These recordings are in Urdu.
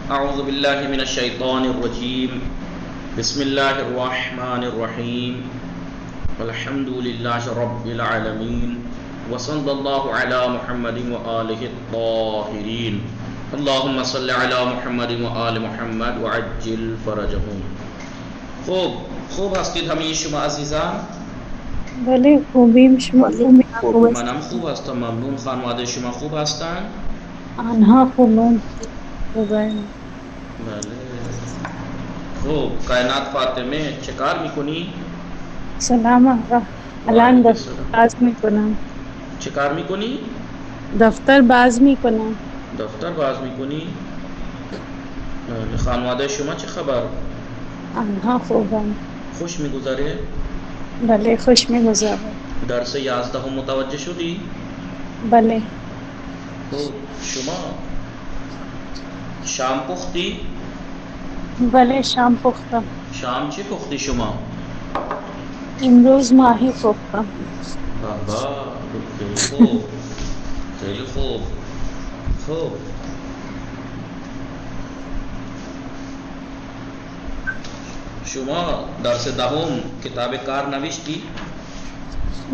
اعوذ باللہ من الشیطان الرجیم بسم اللہ الرحمن الرحیم الحمد للہ رب العالمین وصلی اللہ علی محمد وآلہ الطاہرین اللہم صلی علی محمد وآل محمد وعجل فرجہم. خوب هستید همه شما عزیزان؟ بله خوبیم. شما خوب منم خوب هستم ممنون. خانواده شما خوب هستند؟ آنها خوبند. بله. خوب کائنات فاطمه چه کار میکنی؟ سلام آقا. الان دفتر باز میکنم. چه کار میکنی؟ دفتر باز میکنم. دفتر باز میکنی؟ خانواده شما چه خبر؟ آنها خوبند. خوش میگذره؟ بله خوش میگذره. درس 11 متوجه شدی؟ بله. خوب شما شام پختی؟ بله شام پختم. شام چی پختی شما؟ امروز ماهی پختم. بابا خیلی خوب خیلی خوب. خوب شما درس دهم کتاب کار نوشتی؟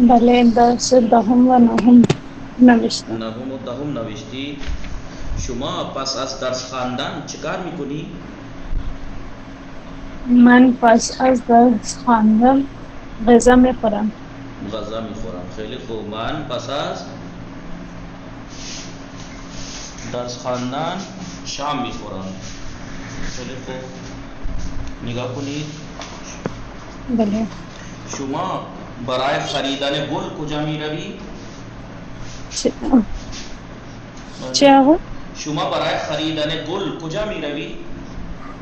بله درس دهم و نهم نوشتم. نهم و دهم نوشتی. شما پس از درس خواندن چه کار میکنی؟ من پس از درس خواندن غذا میخورم. غذا میخورم. خیلی خوب. من پس از درس خواندن شام میخورم. خیلی خوب. نگاه کنید. بله. شما برای خریدن گل کجا میروی؟ چه آقا؟ شما برای خریدن گل کجا میروی؟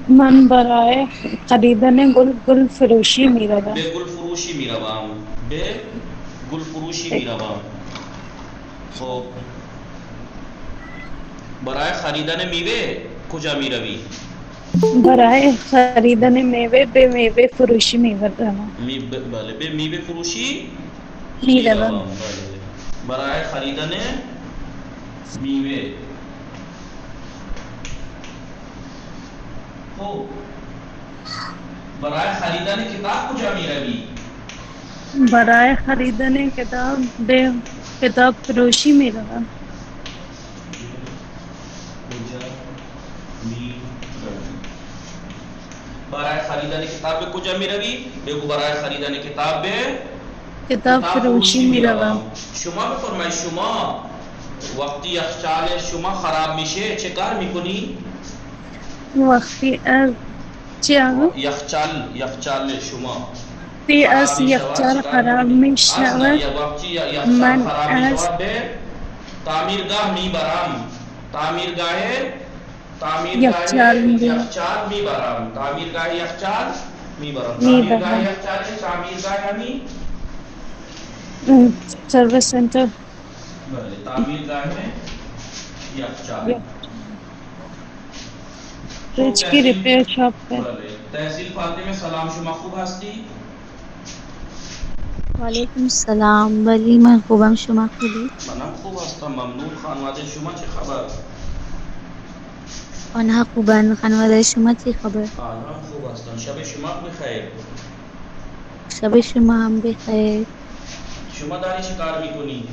من برای خریدن گل فروشی میروم. به گل فروشی میروم. به گل فروشی میروم. خب برای خریدن میوه کجا میروی؟ برای خریدن میوه به میوه فروشی میروم. بله به میوه فروشی میروم. بله برای خریدن میوه. خب برای خریدن کتاب کجا میروی؟ برای خریدن کتاب به کتاب فروشی میروم. برای خریدن کتاب به کجا میروی؟ بگو برای خریدن کتاب به کتاب فروشی میروم. شما بفرمایید شما وقتی یخچال شما خراب میشه چه کار میکنی؟ وقتی از چی آقا؟ یخچال شما وقتی از یخچال خراب میشود من از تعمیرگاه میبرم. یخچال میبرم. تعمیرگاه یخچال یعنی سروس سنٹر. بله تعمیرگاه یخچال. فریج کی ریپیئر شاپ ہے. بله تحصیل فاطمه سلام شما خوب هستی؟ وعلیکم السلام. ولی من خوبم. شما خوبی؟ منم خوب هستم ممنون. خانواده شما چه خبر؟ آنها خوبند. خانواده شما چه خبر؟ آنها خوب هستند. شب شما بخیر. شب شما هم بخیر. شما داری چه کار میکنی؟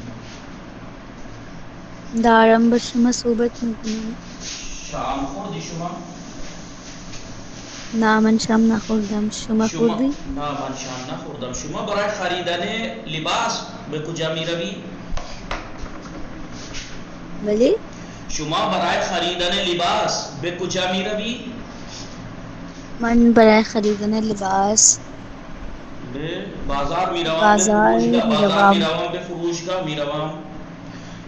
دارم با شما صحبت میکنم. شام خوردی شما؟ نه من شام نخوردم. شما خوردی؟ نه من شام نخوردم. شما برای خریدن لباس به کجا میروی؟ ولی شما برای خریدن لباس به کجا میروی؟ من برای خریدن لباس به بازار میروم. بازار میروم. به فروشگاه میروم.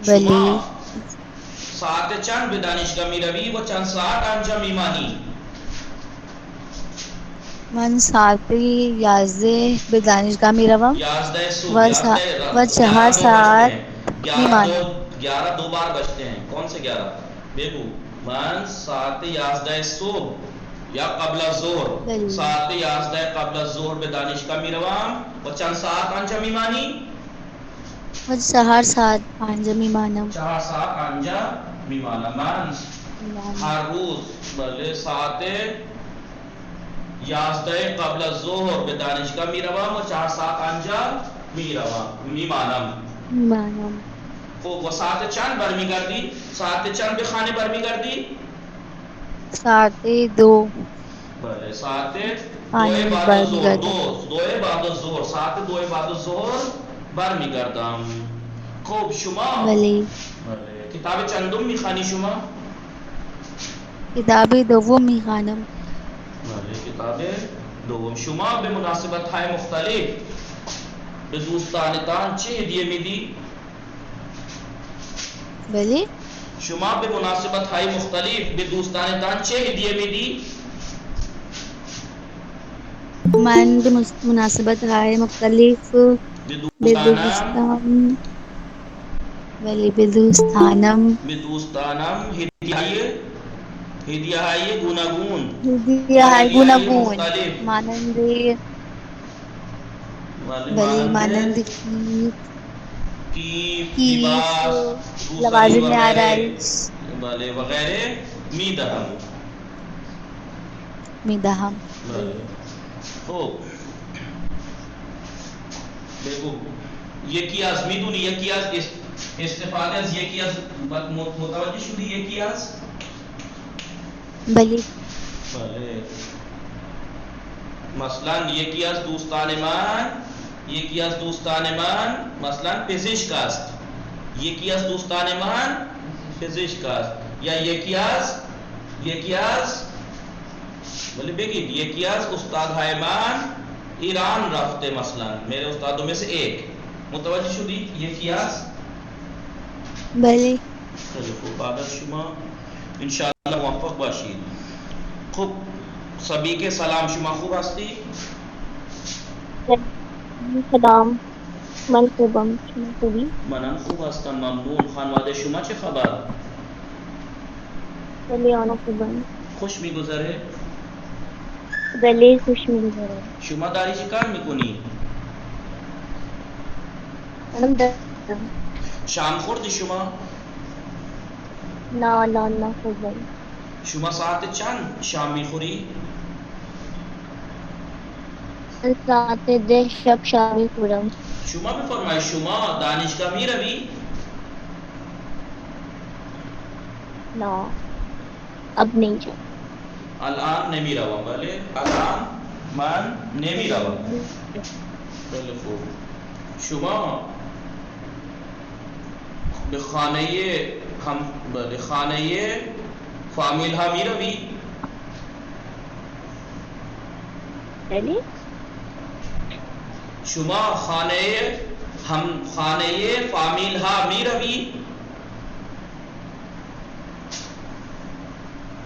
ولی شما ساعت چند به دانشگاه میروی و چند ساعت آنجا میمانی؟ من ساعت 11 به دانشگاه میروم 11 صبح و 4 ساعت میمانم. 11 دو بار بجتے ہیں. کون سے 11؟ بگو. من ساعت 11 صبح یا قبل الظهر ساعت 11 قبل الظهر به دانشگاه میروم و چند ساعت آنجا میمانی؟ و 4 ساعت آنجا میمانم. 4 ساعت آنجا میمانم. من ہر روز بلے ساعت 11 قبل الظهر به دانشگاه میروم و 4 ساعت آنجا میمانم. خب و ساعت چند برمیگردی؟ ساعت چند به خانه برمیگردی؟ ساعت 2 بله ساعت 2 خانه بعد الظهر. برمیگردم. 2 بعد الظهر ساعت 2 بعد الظهر برمیگردم. خب شما ولی بله کتاب چندم میخوانی شما؟ کتاب دوم میخوانم. بله کتاب دوم. شما به مناسبت های مختلف به دوستانتان چه هدیه میدی؟ ولی شما به مناسبت های مختلف به دوستانتان چه هدیه میدی؟ من به مناسبت های مختلف به به دوستانم دوستانم هدیه های گوناگون هدیه های گوناگون مختلف مانند کیف کیف، لباس لوازم آرایش بله وغیره میدهم. بله خب بگو یکی از میدونی یکی از استفاده از یکی از متوجه شدی یکی از بلی بله مثلا یکی از دوستان من مثلا پزشک است. یکی از دوستان من پزشک است یا یکی از بله بگید یکی از استادهای من ایران رفته مثلا میرے استادوں میں سے ایک. متوجه شدی یکی از بلی خیلی خوب بعد از شما انشاءالله موفق باشید. خب سبھی کے سلام. شما خوب هستی؟ سلام من خوبم شما خوبی؟ منم خوب هستم ممنون. خانواده شما چه خبر؟ ولی آنها خوبم. خوش میگذره؟ ولی خوش میگذره. شما داری چی کار میکنی؟ منم دارم. شام خوردی شما؟ نه خوبم. شما ساعت چند شام میخوری؟ ساعت 10 شب شامی خورم. شما بفرمایید شما دانشگاه میروی؟ نه اب نہیں جا. الان نمیروم. بله الان من نمیروم. خیلی خوب. شما به خانه فامیل ها میروی؟ ولی شما خانه فامیل ها میروی؟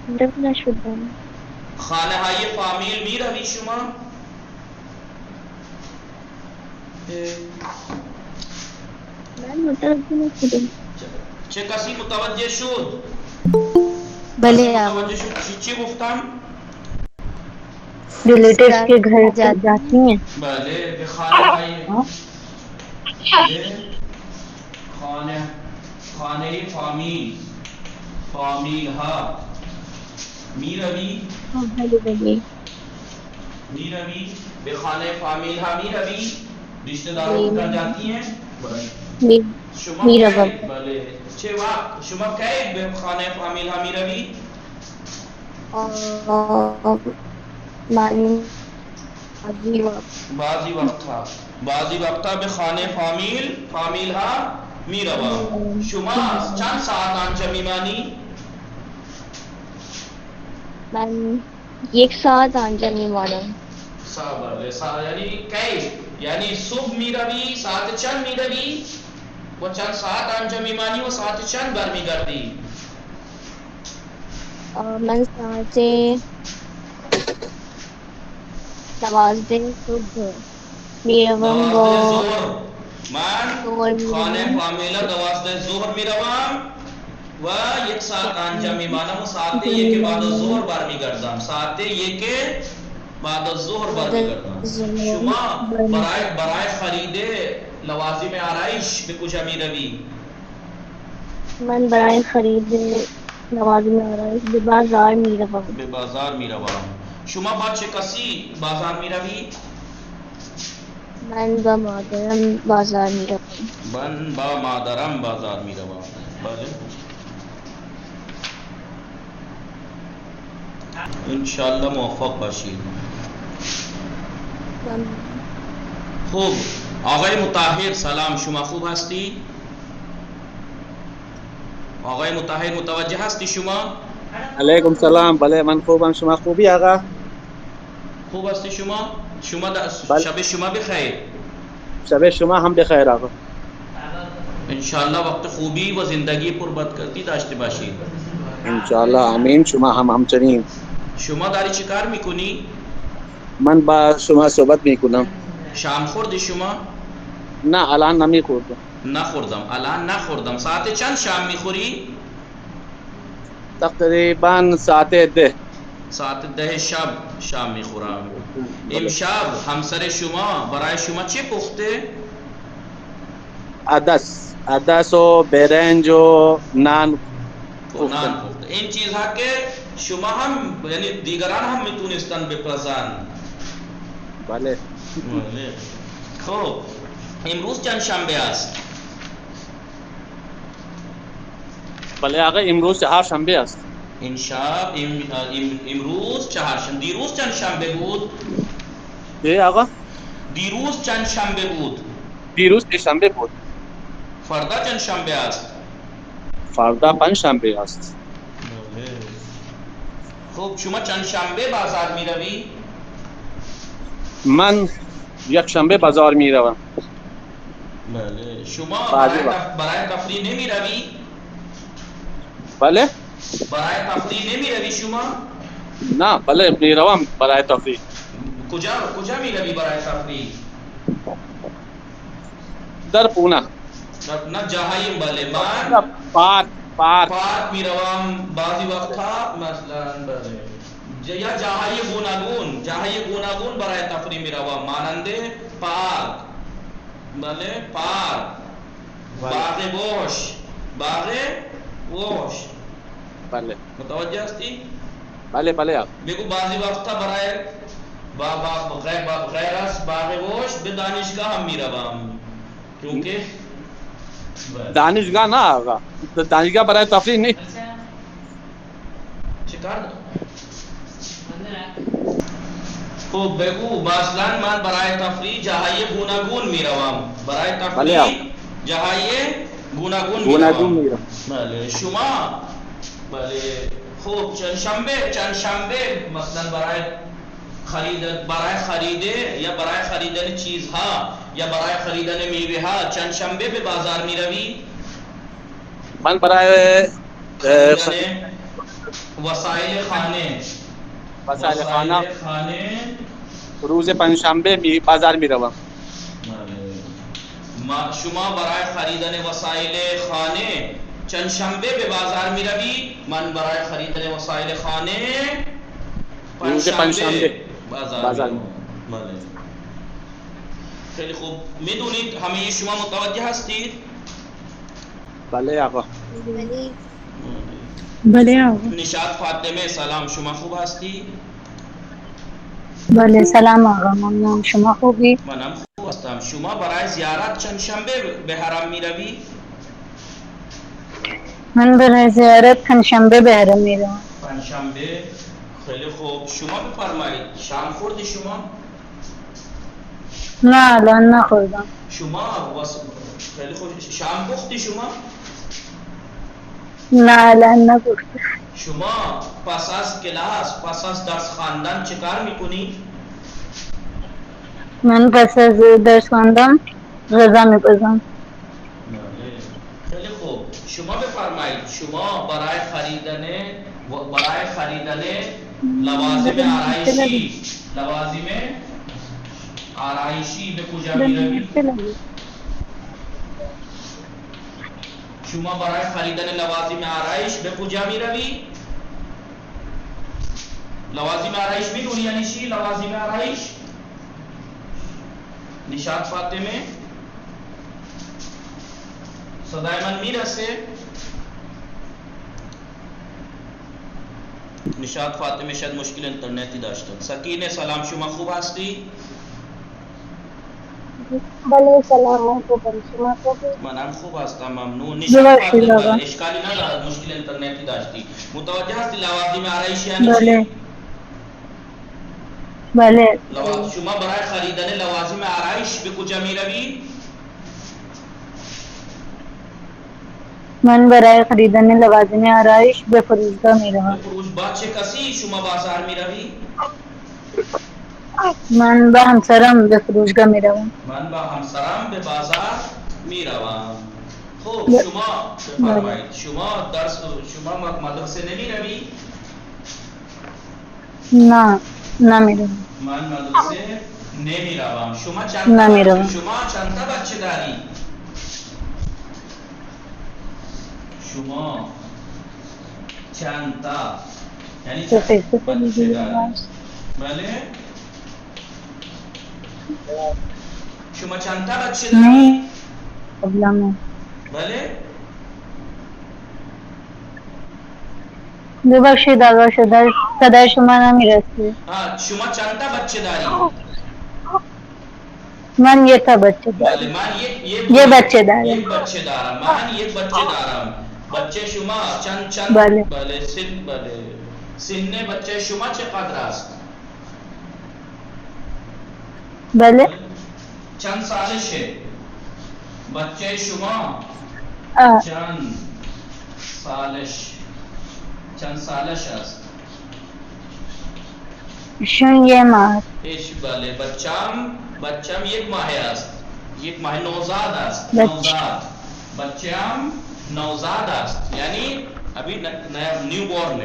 متوجه نشدم. خانه های فامیل میروی شما؟ من متوجه نشدم. چه کسی متوجه شد؟ بلی متوجه شد چی گفتم؟ ریلیٹیوز کے گھر جاتی ہیں. بله به خانه فامیل ها میروی؟ به خانه فامیل ها میروی؟ رشتہ داروں کے گھر جاتی ہیں؟ شما بله چه وقت شما کی به خانه فامیل ها میروی؟ بعضی وقتا به خانه فامیل ها میروم. شما چند ساعت آنجا میمانی؟ من 1 ساعت آنجا میمانم. یعنی کی یعنی صبح میروی ساعت چند میروی و چند ساعت آنجا میمانی و ساعت چند برمیگردی؟ من ساعت 12 صبح میروم و من خانه فامیل 12 ظهر میروم و 1 ساعت آنجا میمانم و ساعت 1 بعد از ظهر برمیگردم. ساعت 1 بعد از ظهر برمیگردم. شما برای خرید لوازم آرایش به کجا میروی؟ من برای خرید لوازم آرایش به بازار میروم. به بازار میروم. شما با چه کسی بازار میروی؟ من با مادرم بازار میروم. من با مادرم بازار میروم. بله. انشالله موفق باشید. خوب. آقای مطهر سلام، شما خوب هستی؟ آقای مطهر متوجه هستی شما؟ علیکم سلام. بله من خوبم، شما خوبی آقا؟ خوب هستی شما؟ بله شب شما بخیر. شب شما هم بخیر آقا. انشالله وقت خوبی و زندگی پر برکتی داشته باشید. انشاءالله آمین. شما هم همچنین. شما داری چی کار میکنی؟ من با شما صحبت میکنم. شام خوردی شما؟ نه الان نمیخوردم. نخوردم، الان نخوردم. ساعت چند شام میخوری؟ تقریبا ساعت 10. ساعت 10 شب شام میخورم. بله. امشب همسر شما برای شما چه پخته؟ عدس و برنج و نان نان پختن. پخته. این چیزها که شما هم یعنی دیگران هم میتونستن بپزن. بله. بله. خب امروز چند شنبه است؟ بله آقا امروز چهار شنبه است. امروز چهارشنبه. دیروز چند شنبه بود؟ چه آقا؟ دیروز چند شنبه بود؟ دیروز شنبه بود. فردا چند شنبه است؟ فردا پنج شنبه است. خب شما چند شنبه بازار می روی؟ من یک شنبه بازار میروم. بله. شما بعضی وقت. برای تفریح نمی روی؟ بله؟ برای تفریح نمی روی شما؟ نه بله میروم برای تفریح. کجا می روی برای تفریح؟ در پونه. نه جاهای بله. من پارک می روم بعضی وقتها مثلا بله. یا جاهای گوناگون برای تفریح می روم مانند پارک. بله پارک. باغ گوش. بله متوجه هستی؟ بله بله بگو بعضی وقتا برای غیر از باغ گوش به دانشگاه هم می روم کیونکه دانشگاه نه آقا. دانشگاه برای تفریح نیست. چه کار دارم؟ خب بگو مثلا من برای تفریح جاهای گوناگون می روم. برای بله آقا. تفریح جاهای گوناگون می گوناگون روم. میرم. بله. شما بله. خب چند شنبه مثلا برای خریده یا برای خریدن چیزها یا برای خریدن میوه ها چند شنبه به بازار می روی؟ من برای خریدن وسایل خانه روز پنجشنبه بازار میروم. شما برای خریدن وسایل خانه چند شنبه به بازار می روی؟ من برای خریدن وسایل خانه روز پنجشنبه بازار می روم. خیلی خوب. میدونید همه شما متوجه هستید؟ بله آقا. بله آقا. نشاط فاطمه سلام، شما خوب هستی؟ بله سلام آقا، ممنون. شما خوبی؟ منم خوب هستم. شما برای زیارت چند شنبه به حرم می روی؟ من برای زیارت پنجشنبه به حرم میروم. پنجشنبه. خیلی خوب. شما بفرمایید شام خوردی شما؟ نه الان نخوردم. خیلی خوب. شام پختی شما؟ نه الان نخوردم. شما پس از کلاس پس از درس خواندن چه کار میکنی؟ من پس از درس خواندن غذا میپزم. خیلی خوب. شما بفرمایید شما برای خریدن لوازم آرایشی به کجا میروی؟ شما برای خریدن لوازم آرایش به کجا میروی؟ لوازم آرایش میدونی یعنی چی لوازم آرایش؟ نشاط فاطمه صدای من میرسه؟ نشاط فاطمه شاید مشکل اینترنتی داشتن. سکینه سلام، شما خوب هستی؟ بله سلام علیکم. شما خوبی؟ منم خوب هستم ممنون. نشاط فاطمه بله اشکالی ندارد، مشکل اینترنتی داشتی. متوجه هستی لوازم آرایش یعنی چی؟ بله شما برای خریدن لوازم آرایش به کجا میروی؟ من برای خریدن لوازم آرایش به فروشگاه میروم. به فروش با چه کسی شما بازار میروی؟ من با همسرم به فروشگاه میروم. من با همسرم به بازار میروم. خب شما بفرمایید، شما شما مدرسه نمیروی؟ نه نمیروم. من مدرسه نمیروم. شما چند تا بچه داری؟ شما چند تا یعنی چند بچه داری؟ بله؟ شما چند تا بچه داری؟ بله؟ ببخشید آقا صدای شما نمیرسید. شما چند تا بچه داری؟ من یک تا بچه دارم. بله من یک بچه دارم. یک بچه دارم. من یک بچه دارم. بچه شما چند بله. بله سن بچه شما چقدر است؟ بله چند سالشه؟ بچه شما چند سالش است؟ شون یه ماه. بله بچم یک ماه است. یک ماه نوزاد است. بچم نوزاد است، یعنی ابھی نیو بورن.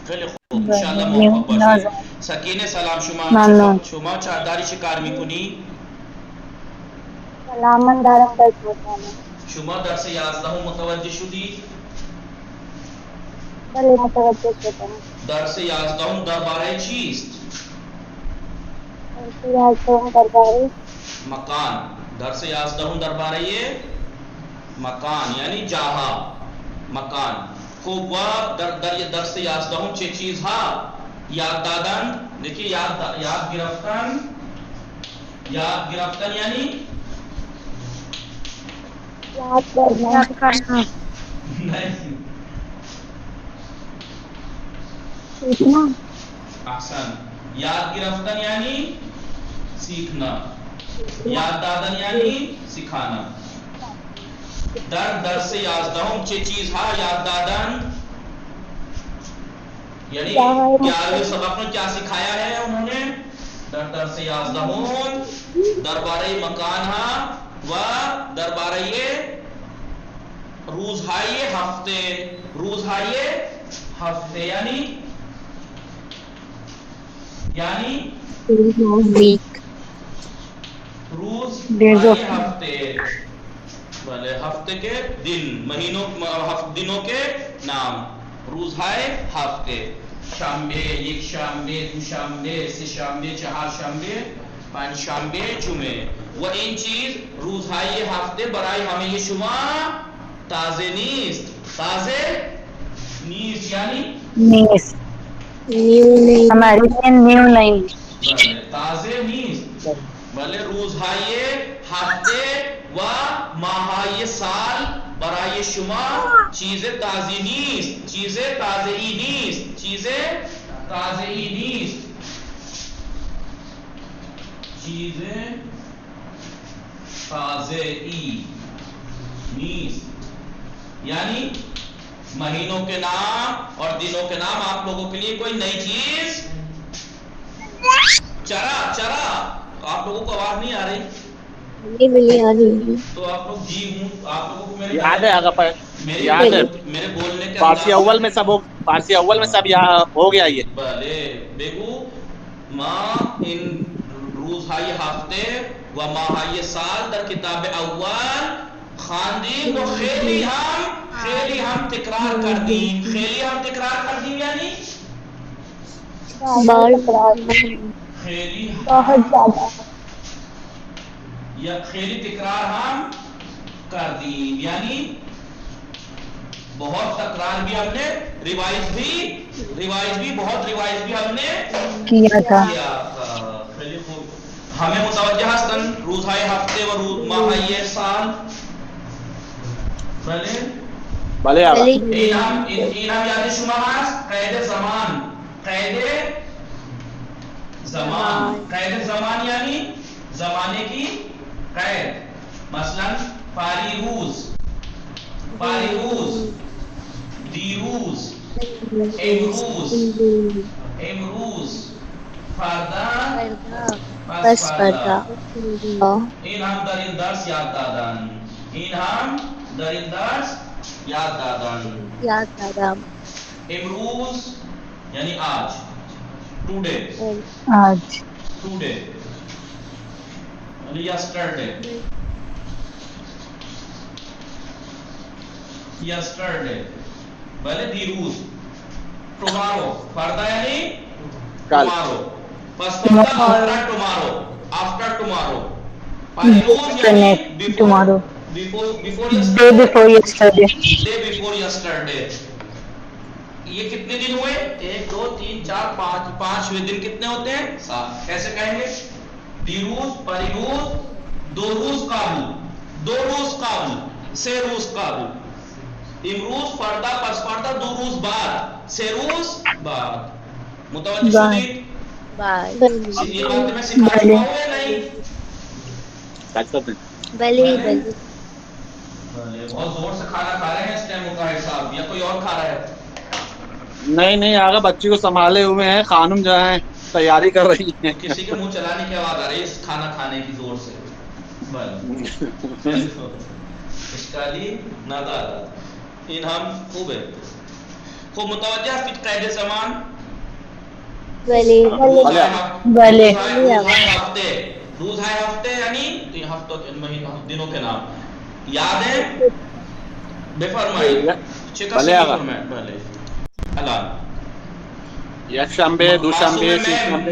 خیلی خوب انشاءاللہ موفق باشید. سکینه سلام، شما داری چه کار میکنی؟ سلام، من دارم درس میخونم. شما درس 11 متوجه شدی؟ بله متوجه شدم. درس 11 درباره چیست؟ درباره مکان. درس 11 درباره مکان یعنی جاها، مکان. خوب در درس 11 چه چیزها یاد دادن؟ دیکھیے یاد گرفتن یعنی یاد کرنا سیکھنا. احسن. یاد گرفتن یعنی سیکھنا، یاد دادن یعنی سکھانا. در درس 11 چه چیزها یاد دادن؟ یعنی 11ویں سبق میں کیا سکھایا ہے انہوں نے؟ در درس 11 درباره مکان ها و درباره روزهای هفته یعنی روزهای ہفتے. بھلے ہفتے کے دن، دنوں کے نام. روزهای ہفتے. شنبه، یک شنبه، دو شنبه، سه شنبه، چهار شنبه، پنج شنبه، جمعه. و این چیز روزهای هفته برای همه شما تازه نیست. تازه نیست یعنی نیست. ہمارے لیے نیو نہیں. بله تازه نیست. بله روزهای هفته و ماهای سال برای شما چیز تازه نیست. چیز تازه‌ای نیست. چیز تازه‌ای نیست. چیز تازه‌ای نیست یعنی مہینوں کے نام اور دنوں کے نام آپ لوگوں کے لیے کوئی نئی چیز. چرا آپ لوگوں کو آواز نہیں آ رہی؟ تو آپ لوگ آپ لوگوں کو میرے بولنے کے فارسی اول میں سب یہاں ہو گیا. یہ بله بگو ما این روزهای هفته و ماهای سال در کتاب اول خواندیم و خیلی هم تکرار کردیم. یعنی بہت زیادہ. یا خیلی تکرار ہم کردیم یعنی بہت تکرار بھی ہم نے ریوائز بھی بہت ریوائز بھی ہم نے کیا تھا. خیلی خوب. ہمیں متوجہ ہستن روزهای هفته و ماهای سال. بله بله آقا. این هم یاد شما هست. قید زمان یعنی زمانے کی قید. مثلا پاریروز، دیروز، امروز، فردا، پس فردا. این هم در این درس یاد دادن. امروز یعنی آج، ٹوڈے یعنی یسٹرڈے. بھلے دیروز. ٹمارو، فردا یعنی ٹمارو. پس فردا after tomorrow. پاریروز یعنی before yesterday. یہ کتنے دن ہوئے؟ 1 2 3 4 5. پانچویں دن کتنے ہوتے ہیں؟ 7. کیسے کہیں گے؟ دیروز، پریروز، 2 روز قبل، 3 روز قبل. امروز، فردا، پس فردا، 2 روز بعد، 3 روز بعد. متوجہ شدید؟ یہ بات میں سکھا چکا ہوں یا نہیں؟ بہت زور سے کھانا کھا رہے ہیں اس ٹائم مقاہد صاحب، یا کوئی اور کھا رہا ہے؟ نہیں آگے بچی کو سنبھالے ہوئے ہیں، خانم جو ہیں تیاری کر رہی ہیں. کسی کے منہ چلانے کی آواز آ رہی ہے اس کھانا کھانے کی زور سے. اشکالی نادار. این ہم خوب ہے. خوب متوجہ فی قید زمان. روزهای ہفتے یعنی ہفتوں کے دنوں کے نام یاد ہے؟ بفرمائیے. یک شنبه، دوشنبه، سه‌شنبه.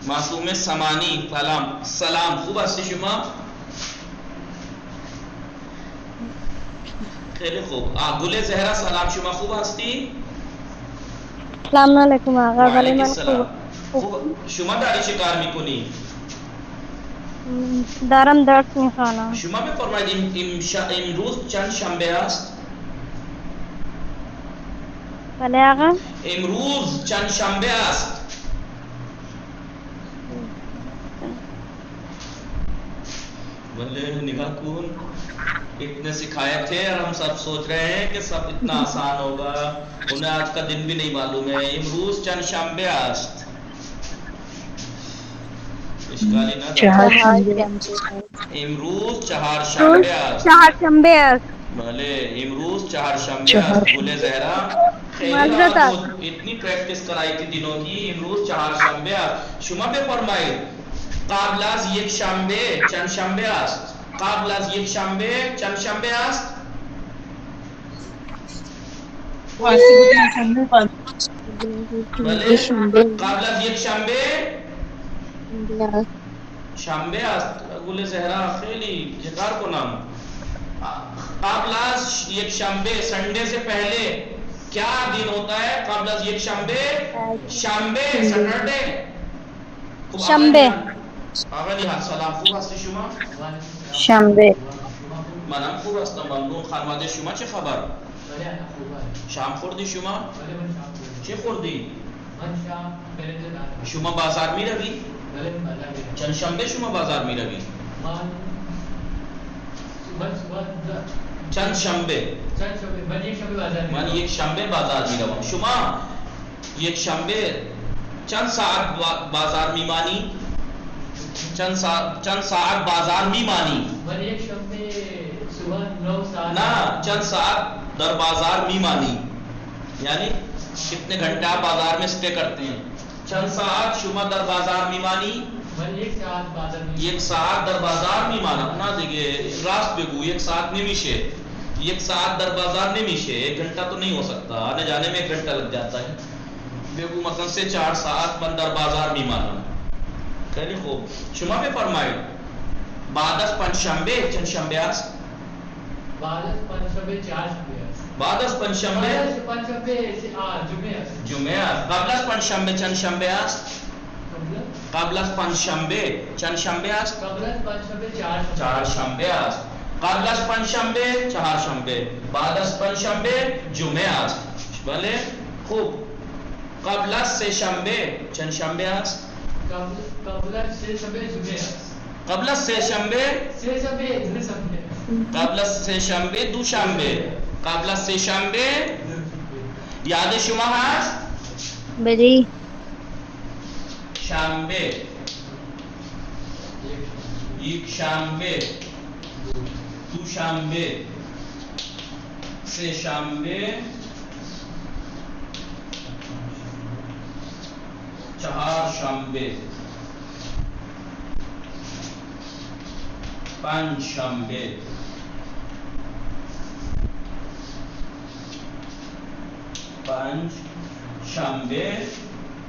معصوم سمانی. سلام. خوب هستی شما؟ خیلی خوب. گل زهرا سلام. شما خوب هستی؟ السلام علیکم آقا. ولی من خوب. شما داری چه کار میکنی؟ دارم درس میخوانم. شما بفرمایید امروز چند شنبه است؟ بله آقا. امروز چند شنبه است؟ بلے نگاہ کن. اتنے سکھائے تھے اور ہم سب سوچ رہے ہیں کہ سب اتنا آسان ہوگا، انہیں آج کا دن بھی نہیں معلوم ہے. امروز چند شنبه است. اشکالی نہ امروز چهارشنبه است. بھلے امروز چهارشنبه است. گل زہرا خیلی اتنی پریکٹس کرائی تھی دنوں کی. امروز چهارشنبه است. شما بفرمایید قبل از یک شنبه چند شنبه است؟ قبل از یک شنبه چند شنبه است؟ بله قبل از یک شنبه است. گل زهرا خیلی جگار کنم. قبل از یک شنبه سنڈے سے پہلے کیا دن ہوتا ہے؟ قبل از یک شنبه سٹرڈے. شنبه. آقا نیحت سلام. خوب هستی شما؟ شنبه. منم خوب هستم ممنون. خانواده شما چه خبر؟ شام خوردی شما؟ چه خوردی؟ شما بازار می روی؟ چند شنبه شما بازار می روی؟ چند شنبه من یک شنبه بازار می روم. شما یک شنبه چند ساعت بازار می مانی؟ چند ساعت بازار می مانی؟ نه چند ساعت در بازار می مانی یعنی کتنے گھنٹے آپ بازار میں اسٹے کرتے ہیں؟ چند ساعت شما در بازار می مانی؟ یک ساعت در بازار می مانا. نا دیگه راست بگو. یک ساعت نمیشه. یک ساعت در بازار نمیشه. 1 گھنٹہ تو نہیں ہو سکتا. آنے جانے میں 1 گھنٹہ لگ جاتا ہے. بگو مثلا سے 4 ساعت من در بازار می مانا. خیلی خوب. شما بفرمایید بعد از پنجشنبه چند شنبه است؟ بعد پنجشنبه 4 شنبه است. بعد از پنجشنبه پنجشنبه جمعه است. جمعه است. قبل از پنجشنبه چند شنبه است؟ قبل از پنجشنبه چند شنبه است؟ قبل از پنجشنبه 4 چهار شنبه است. قبل از پنجشنبه چهار شنبه، بعد از پنجشنبه جمعه است. بله خوب. قبل از سه شنبه چند شنبه است؟ قبل از سه شنبه جمعه است. قبل از سه شنبه قبل از سه شنبه دوشنبه. قبل از سه شنبه یاد شما هست؟ بلی. شنبه، یک شنبه، دوشنبه، سه شنبه، چهار شنبه، پنج شنبه،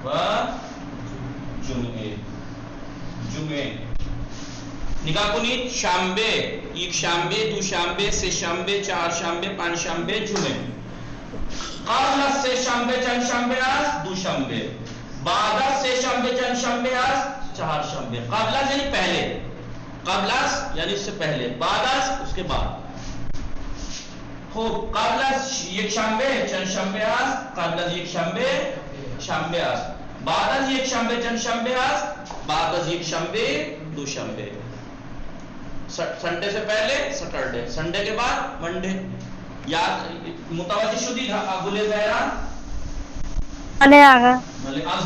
و جمعه. نگاه کنید، شنبه، یک شنبه، دوشنبه، سه شنبه، چهار شنبه، پنج شنبه، جمعه. قبل از سه شنبه چند شنبه است؟ دوشنبه. بعد از سه شنبه چند شنبه است؟ چهار شنبه. قبل از یعنی پہلے، قبل از یعنی اس سے پہلے، بعد از اس کے بعد. خوب. قبل از یک شنبه چند شنبه است؟ قبل از یک شنبه شنبه است. بعد از یک شنبه چند شنبه است؟ بعد از یک شنبه دوشنبه. سنڈے سے پہلے سیٹرڈے، سنڈے کے بعد منڈے. یاد متوجہ شدید ابوال زہرا؟ بله آقا. از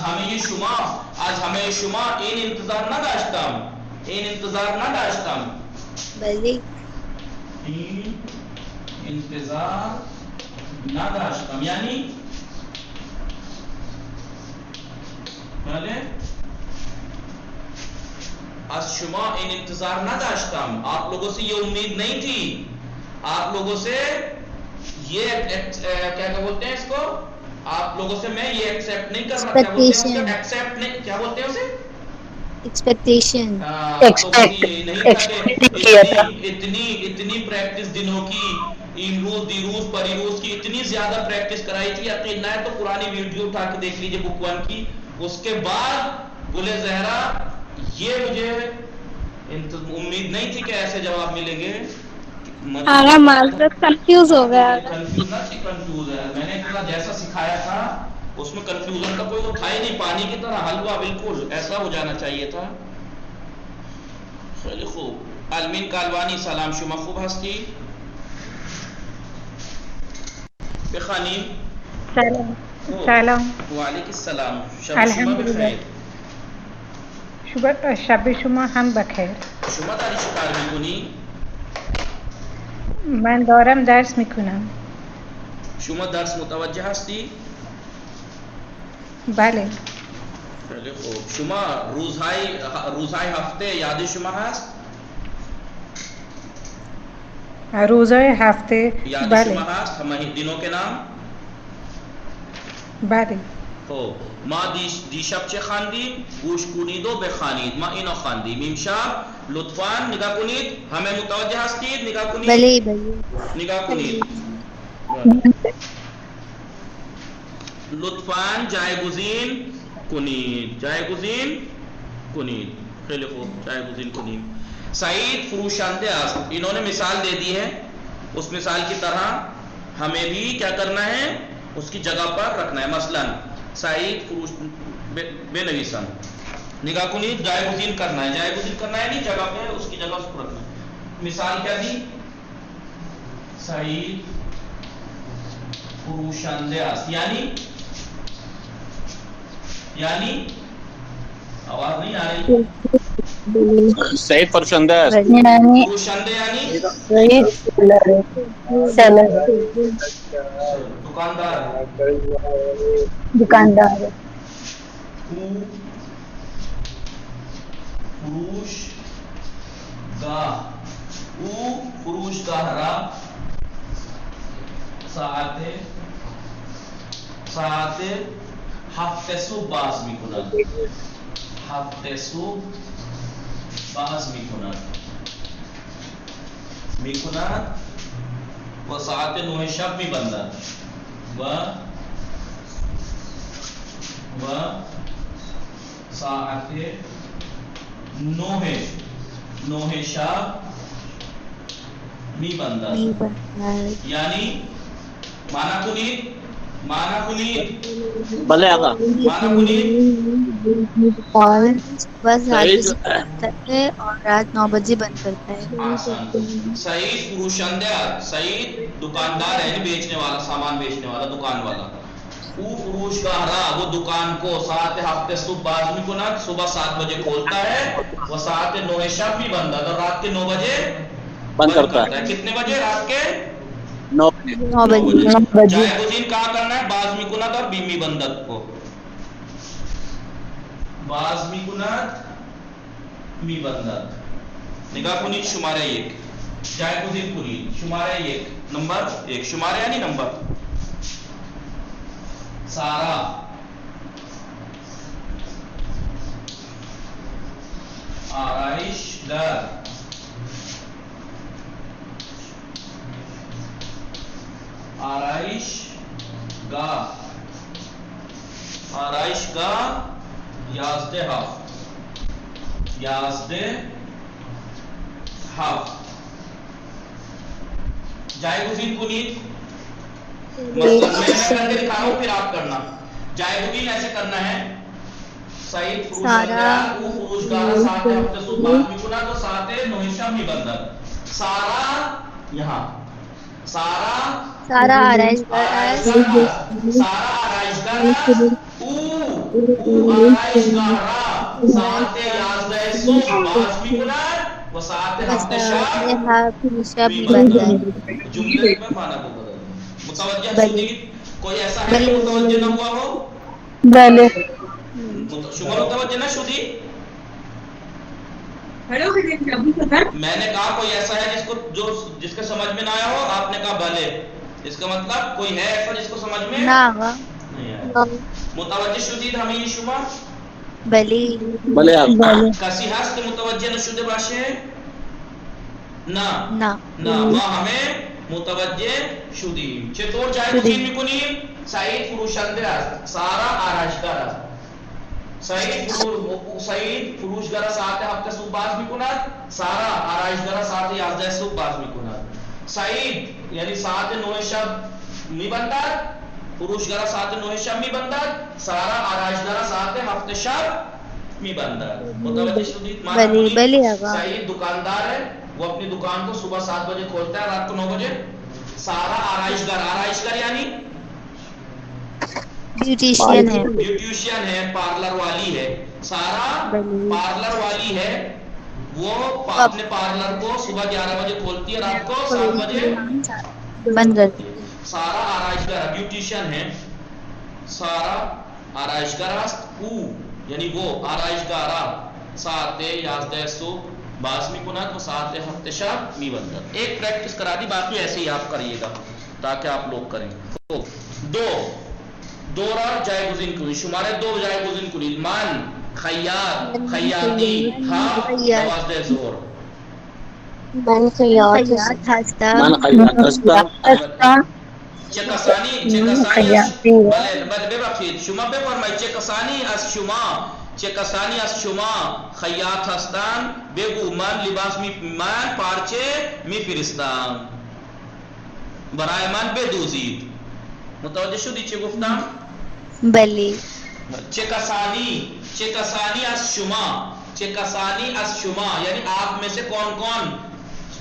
همه شما این انتظار نداشتم. بلی. این انتظار نداشتم یعنی بله از شما این انتظار نداشتم، آپ لوگوں سے یہ امید نہیں تھی، آپ لوگوں سے یہ کیا بولتے ہیں اس کو، آپ لوگوں سے میں یہ ایکسپٹ نہیں کر رہا. کیا بولتے ہیں ایکسپٹ نہیں، کیا بولتے ہیں اسے؟ ایکسپیکٹیشن. اتنی پریکٹس دنوں کی، روز دیروز پریروز کی اتنی زیادہ پریکٹس کرائی تھی. یقین نہ ہے تو پرانی ویڈیو اٹھا کے دیکھ لیجئے بک 1 کی. اس کے بعد گل زہرا یہ مجھے امید نہیں تھی کہ ایسے جواب ملیں گے. آقا معذرت کنفیوز ہو گیا. کنفیوز ہے، میں نے اتنا جیسا سکھایا تھا اس میں کنفیوژن کا کوئی وہ تھا ہی نہیں. پانی کی طرح حلوہ بالکل ایسا ہو جانا چاہیے تھا. خیلی خوب. علمین کالوانی سلام شما خوب هستی؟ بخوانیم. سلام. و علیک السلام. شب شما بخیر. شب شما هم بخیر. شما داری چه کار میکنی؟ من دارم درس میکنم. شما درس متوجه هستی؟ بله. خیلی خوب. شما روزهای هفته یاد شما هست؟ روزهای هفته یاد بله. شما هست همه دنوں کے نام؟ بله. خب ما دیشب چه خواندیم؟ گوش کنید و بخوانید. ما اینو خواندیم امشب. لطفاً نگاه کنید. همه متوجه هستید؟ نگاه کنید. بلی بلی. نگاه کنید. لطفاً جایگزین کنید. خیلی خوب، جایگزین کنید. سعید فروشنده است. انہوں نے مثال دے دی ہے. اس مثال کی طرح ہمیں بھی کیا کرنا ہے؟ اس کی جگہ پر رکھنا ہے. مثلا سعید فروش بنویسن. نگاہ کنید، جایگزین کرنا ہے. جایگزین کرنا ہے نہیں، جگہ پہ اس کی جگہ اس کو رکھنا ہے. مثال کیا دی؟ سعید فروشنده است. یعنی آواز نہیں آ رہی. سعید فروشنده است. فروشنده یعنی دکاندار. فروشگاه را ساعت هفت صبح باز میکنند. هفت صبح باز میکنند. و ساعت نوہ شب می بندد و ساعت نوہ شب می بندد. یعنی مانا کنید بھلے آقا. مانا کنید بس ہے اور رات 9 بجے بند کرتا ہے. آسان. سعید فروشندہ، سعید دکاندار ہے، بیچنے والا، سامان بیچنے والا، دکان والا. او فروش گاہرا، وہ دکان کو ساعت ہفتے صبح باز می کند، صبح 7 بجے کھولتا ہے، وہ ساعت 9 شب می بندد، اور رات کے 9 بجے بند کرتا ہے. کتنے بجے؟ رات کے 9 بجے. جائے گزین کہاں کرنا ہے؟ باز می کند اور بیمی بندد کو. باز می کند می بندد. نگاہ کنید شمارہ 1. جائے گزین کنید شمارہ 1 نمبر 1. شمارہ یعنی نمبر. سارا، آرائش گر، آرائش گاہ، آرائش گاہ، یازدہ ہفت، یازدہ ہفت. جائے گزین کنید. مثلا میں کر کے دکھا رہا ہوں، پھر آپ کرنا. جائے گزین ایسے کرنا ہے. سعید فروشندہ او فروشگارہ ساعت ہفتے صبح باز می کند و ساعت 9 شب می بندد. سارا، یہاں سارا آرائش گاہ است. سارا آرائش گاہ او آرائش گاہرا ساعت 11 صبح باز می کند و ساعت ہفتے شب می بندد. جملے میں معنی کو بدل. متوجہ شدید؟ کوئی ایسا ہے کہ متوجہ نہ ہوا ہو؟ بلے. شما متوجہ نہ شدی؟ میں نے کہا کوئی ایسا ہے جس کے سمجھ میں نہ آیا ہو؟ آپ نے کہا بھلے. اس کا مطلب کوئی ہے ایسا جس کو سمجھ میں نہیں آیا. متوجہ شدید ہمیں شما؟ بھلے آقا. کسی هست که متوجه نشده باشه؟ نه. ما همه متوجه شدیم. چطور جای گزین میکنیم؟ سعید فروشنده است، سارا آرایشگر است. سعید فروشگر ساعت هفته صبح باز میکند، سارا آرایشگر ساعت 11 صبح باز میکند. سعید یعنی ساعت 9 شب میبندد، فروشگر ساعت 9 شب میبندد، سارا آرایشگر ساعت ہفتے شب میبندد. متوجہ شدید؟ سعید دکاندار ہے، وہ اپنی دکان کو صبح 7 بجے کھولتا ہے، رات کو 9 بجے. سارا آرائشگر یعنی بیوٹیشین ہے، پارلر والی ہے. سارا پارلر والی ہے، وہ اپنے پارلر کو صبح 11 بجے کھولتی ہے، رات کو 7 بجے بند کرتی ہے. سارا آرائشگر بیوٹیشین ہے. سارا آرائشگر است، او یعنی وہ آرائشگارا ساعت 11 صبح باز می کند و ساعت ہفتے شب می بندد. ایک پریکٹس کرا دی، باقی ایسے ہی آپ کریے گا تاکہ آپ لوگ کریں. دو را جائے گزین کنید. شمارے 2 جائے گزین کنید. من، خیاط، خیاطی، ہاں 12 زور. من خیاط هستم. چه کسانی بله ببخشید شما بفرمایید چه کسانی از شما خیاط هستند؟ بگو من پارچه میفرستم، برای من بدوزید. متوجه شدی چه گفتم؟ بله. چه کسانی از شما یعنی آپ میں سے کون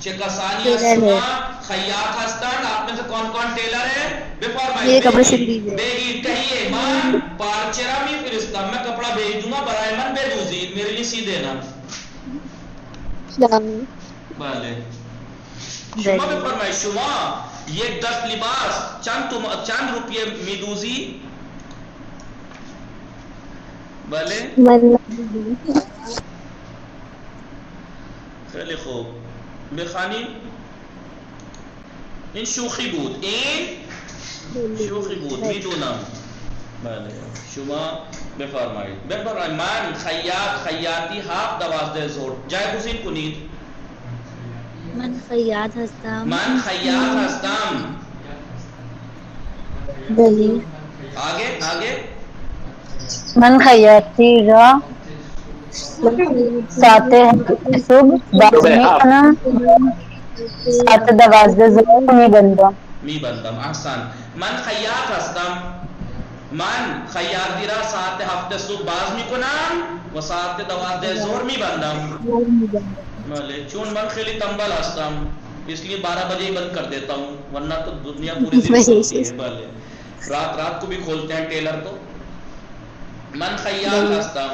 چه کسانی از شما خیاط هستند؟ آپ میں سے کون ٹیلر ہے؟ بفرمایید بگید کہیے من پارچه را میفرستم، میں کپڑا بھیج دوں گا، برای من بدوزید، میرے لیے سی دینا. بله. شما بفرمایید شما یک دست لباس چند روپیه میدوزی؟ بله. خیلی خوب بخوانیم. این شوخی بود، میدونم. بله شما بفرمایید. من خیاطی 7 12 ظهر. جای گزین کنید. من خیاط هستم. من خیاط هستم. بلی. آگے آگے. من خیاطی را ساعت صبح باز میکنم، ساعت 12 ظهر میبندم. میبندم. احسن. من خیاط هستم. من خیاطی را ساعت 7 صبح باز میکنم و ساعت 12 ظهر میبندم. بله. چون من خیلی تنبل هستم اس لیے 12 بجے ہی بند کر دیتا ہوں، ورنہ تو دنیا پوری دن کھولتی ہے. بھلے رات کو بھی کھولتے ہیں ٹیلر تو. من خیاط ہستم.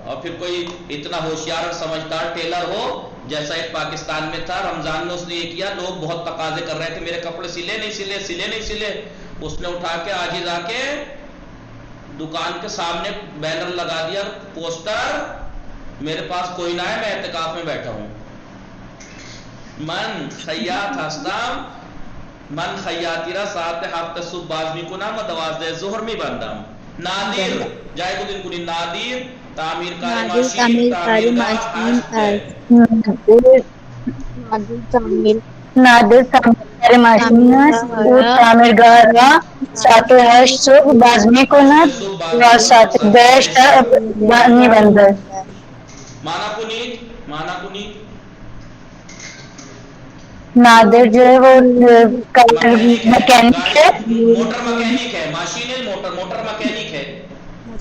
اور پھر کوئی اتنا ہوشیار اور سمجھدار ٹیلر ہو جیسا ایک پاکستان میں تھا، رمضان میں اس نے یہ کیا، لوگ بہت تقاضے کر رہے تھے میرے کپڑے سلے نہیں سلے، اس نے اٹھا کے عاجز آ کے دکان کے سامنے بینر لگا دیا، پوسٹر، میرے پاس کوئی نہ ہے، میں اعتکاف میں بیٹھا ہوں. من خیاط هستم. من خیاطی را ساعت 7 صبح باز میکنم و 12 ظهر میبندم. نادر جای گزین کنید. نادر تعمیرکار ماشین، تعمیرگاه هست. نادر تعمیرکار ماشین است. او تعمیرگاه را ساعت 8 صبح باز میکند و ساعت 10 میبندد. مانا کنید. نادر جو ہے وہ مکینک ہے. موٹر مکینک ہے. ماشین ہے موٹر مکینک ہے.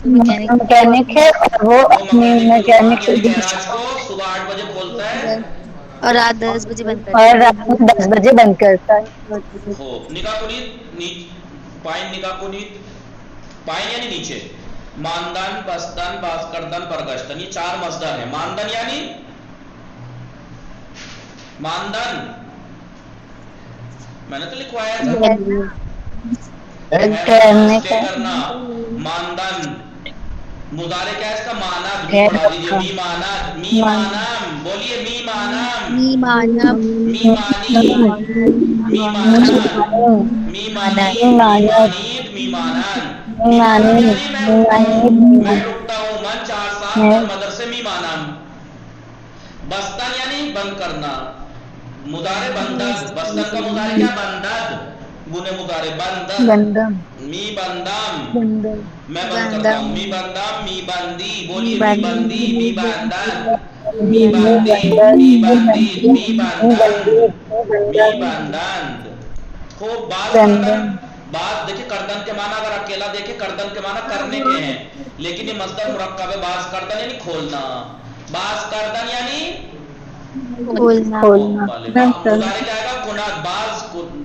مکینک ہے اور وہ اپنی مکینک سے گیراج کو صبح 8 بجے کھولتا ہے اور رات 10 بجے بند کرتا اور رات کو 10 بجے بند کرتا ہے. خوب. نگاہ کنید. پائن نگاہ کنید. پائن یعنی نیچے. ماندن، بستن، باز کردن، برگشتن، یہ 4 مصدر ہیں. ماندن یعنی ماندن، میں نے تو لکھوایا تھا کرنا. ماندن مضارع کیا ہے اس کا؟ ماند. بھی پڑھا دیجیے. می ماند. می مانم. بولیے می مانم. می مانم. می مانی. می مانند. می مانی. می مانید. می مانند. می مانم یعنی میں رکتا ہوں. من 4 سال در مدرسے می مانم. بستن یعنی بند کرنا. مضارع بندد. بستن کا مضارع کیا؟ بندد. گنے مضارع بندد. می بندم میں بند کرتا ہوں. می بندم. می بندی. بولیے می بندی. می بندن. می بندی. می بندید. می بندن. می بندند. خوب. باز کردن. باز دیکھیں کردن کے معنی اگر اکیلا دیکھیں کردن کے معنی کرنے کے ہیں، لیکن یہ مصدر مرکب ہے. باز کردن یعنی کھولنا. باز کردن یعنی کھولنا. مضارع کیا آئے گا؟ کنات. باز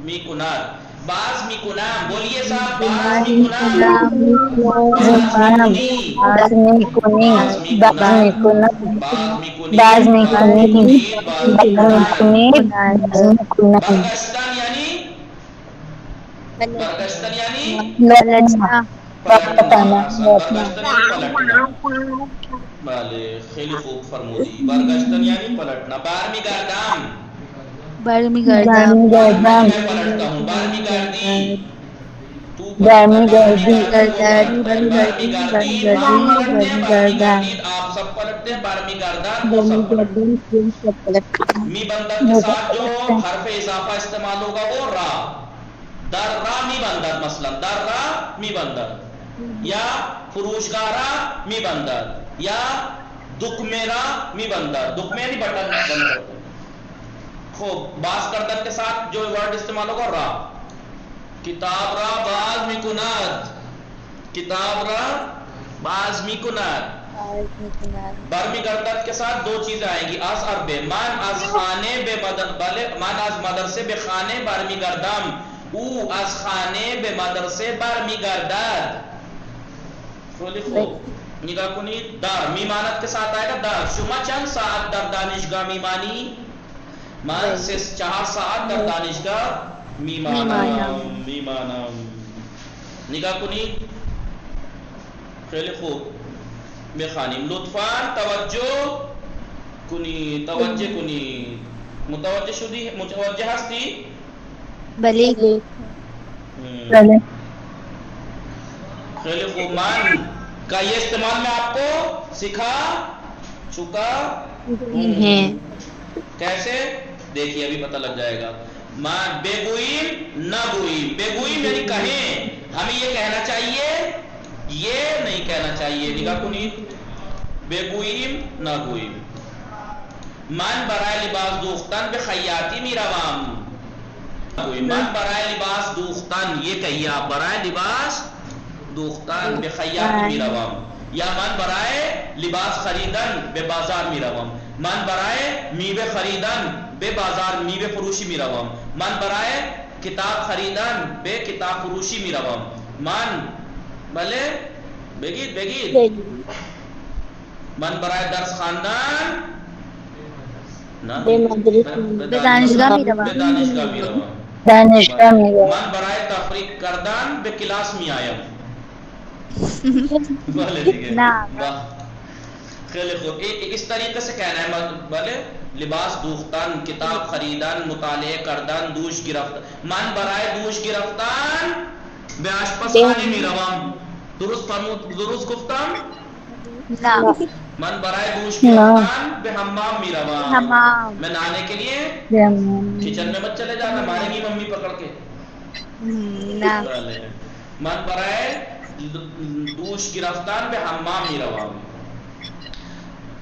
می کنات. باز می کنام. بولیے صاحب. باز می کنام. باز می کنی. باز میکنی. باز میکنم. باز می کنی. باز باز میکنی. میکنید. باز باز میکنم. میکنی. باز میکنم. برگشتن یعنی لوٹنا. واپس آنا. برگشتن یعنی پلٹنا. بله خیلی خوب فرمودی. برگشتن یعنی پلٹنا. برمیگردم. برمیگردم. میں پلٹتا ہوں. برمیگردی. تو برمیگردی. برمیگردید. آپ پلٹتے ہیں. برمیگردید آپ سب پلٹتے ہیں. برمیگردن وہ سب پلٹتے ہیں. می بندر کے ساتھ جو حرف اضافہ استعمال ہوگا وہ را. در را می بندر. مثلا در را می بندر، یا فروشگارا می بندر، یا دکمیرا می بندر. دکمے یعنی بٹن بند کرتے. خوب. باز کردن کے ساتھ جو ورڈ استعمال ہوگا را. کتاب را باز می کند. کتاب را باز می کند. برمی گردد کے ساتھ 2 چیزیں آئیں گی. از اور بے. من از خانے بے من از مدرسے بے خانے برمی گردم. او از خانه به مدرسه برمیگردد. خیلی خوب. نگاه کنید. در میماند کے ساتھ آئے گا در. شما چند ساعت در دانشگاه میمانی؟ من 4 ساعت در دانشگاه میمانم. نگاه کنید. خیلی خوب. بخوانیم. لطفاً توجه کنید. متوجه هستی؟ بلی. خیلی خوب. من کا یہ استعمال میں آپ کو سکھا چکا ہوں. کیسے دیکھیے ابھی پتہ لگ جائے گا. بے گوئیم نہ گوئیم. بے گوئیم یعنی کہیں, ہمیں یہ کہنا چاہیے, یہ نہیں کہنا چاہیے. نگاہ کنید, بے گوئیم نہ گوئیم. من برای لباس دوختن به خیاطی می روم. من برای لباس دوختن, یہ کہیے آپ, برای لباس دوختن به خیاطی می روم. یا من برای لباس خریدن به بازار می روم. من برای میوه خریدن به بازار میوه فروشی می روم. من برای کتاب خریدن به کتاب فروشی می روم. من بله بگید من برای درس خواندن به دانشگاه می روم. دانشگاه می روم. من برای تفریح کردن به کلاس می آیم. بله دیگه. نه. خیلی خوب, اس طریقے سے کہنا ہے. بله لباس دوختن, کتاب خریدن, مطالعه کردن, دوش گرفتن. من برای دوش گرفتن به آشپزخانه می روم. درست گفتم؟ نه. من برای دوش گرفتن به حمام می روم. میں نہانے کے لیے کچن میں مت چلے جانا, مارے گی ممی پکڑ کے. من برای دوش گرفتن به حمام می روم.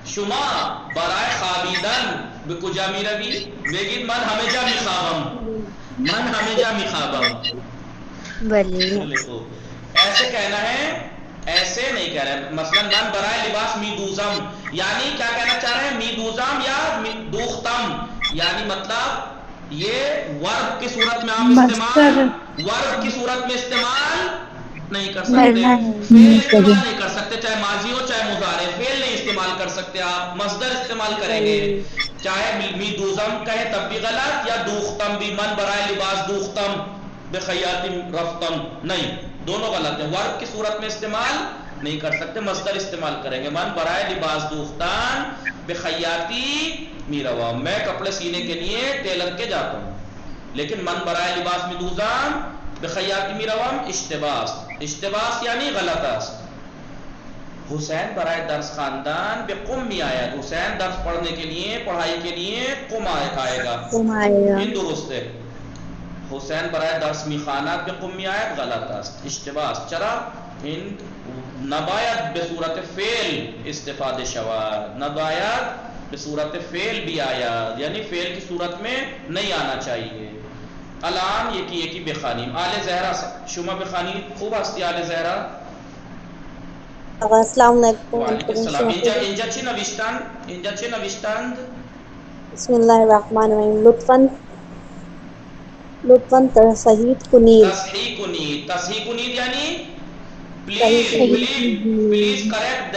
شما برای خوابیدن به کجا می روی؟ بگید من همه جا می خوابم. من همه جا می خوابم. ایسے کہنا ہے, ایسے نہیں کہہ رہے. مثلا من برای لباس می دوزم, یعنی کیا کہنا چاہ رہے ہیں؟ می دوزم یا دوختم, یعنی مطلب یہ ورب کی صورت میں آپ استعمال, ورب کی صورت میں استعمال نہیں کر سکتے, فعل استعمال نہیں کر سکتے, چاہے ماضی ہو چاہے مضارع. فعل نہیں استعمال کر سکتے آپ, مصدر استعمال کریں گے. چاہے می دوزم کہیں تب بھی غلط, یا دوختم بھی. من برائے لباس دوختم بخیاطی رفتم, نہیں, دونوں غلط ہیں. ورب کی صورت میں استعمال نہیں کر سکتے, مصدر استعمال کریں گے. من برائے لباس دوختن بخیاطی می روم, میں کپڑے سینے کے لیے ٹیلر کے جاتا ہوں. لیکن من برائے لباس می دوزم بخیاطی می روم اشتباس. اشتباس یعنی غلط است. حسین برائے درس خواندن به قم می آید. حسین درس پڑھنے کے لیے, پڑھائی کے لیے قم آئے گا. این درست ہے. حسین برای درس می خواند به قم می آید غلط است, اشتباس. چرا؟ این نباید به صورت فعل استفاده شود, نباید به صورت فعل بھی آید, یعنی فعل کی صورت میں نہیں آنا چاہیے. الان یکی بخوانیم. آل زہرا شما بخوانید, خوب هستی آل زہرا؟ السلام علیکم. وعلیکم السلام. اینجا چی نوشتند؟ بسم اللہ الرحمن الرحیم. لطفاً تصحیح کنید. تصحیح کنید یعنی پلیز کریکٹ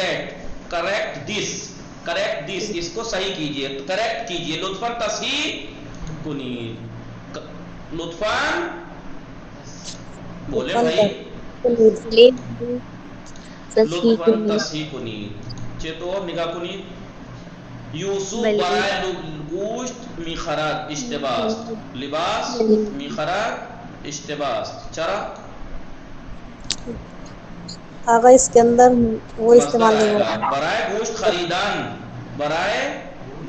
دس, اس کو صحیح کیجئے, کریکٹ کیجئے. لطفاً تصحیح کنید. لطفاً بولے بھائی, لطفاً تصحیح کنید. چطور نگاہ کنید. یوسف برای گوشت میخرد اشتباس. لباس میخرد اشتباس. چرا؟ آقا اس کے اندر وہ استعمال نہیں ہوگا. برائے گوشت خریدن, برائے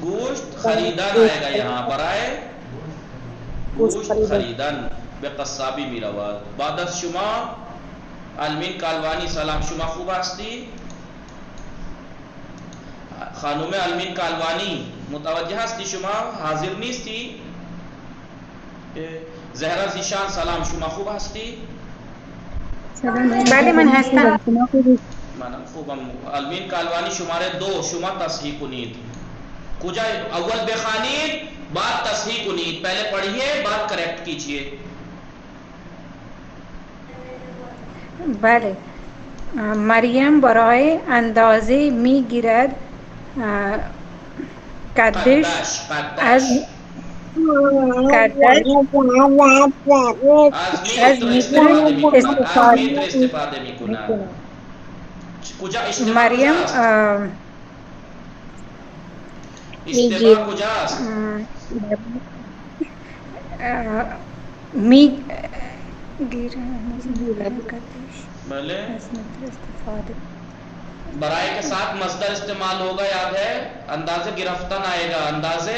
گوشت خریدن آئے گا یہاں, برائے گوشت خریدن به قصابی می رود. بعد از شما علمین کالوانی سلام. شما خوب هستی؟ خانم علمین کالوانی متوجه هستی؟ شما حاضر نیستی؟ زهرا زیشان سلام. شما خوب هستی؟ بله من هستم. منم خوبم. علمین کالوانی شماره 2 شما تصحیح کنید. کجا اول بخوانید بعد تصحیح کنید. پہلے پڑھیے بعد کریکٹ کیجئے. بله. مریم برای اندازه میگیرد قدش از میتر استفاده میکند. مریم اشتباه کجاست؟ بله برائے کے ساتھ مصدر استعمال ہوگا, یاد ہے. اندازے گرفتن آئے گا, اندازے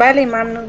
بله ممنون.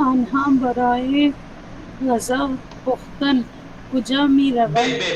آنها برای غذا پختن کجا می روند؟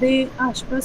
به آشپز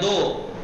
2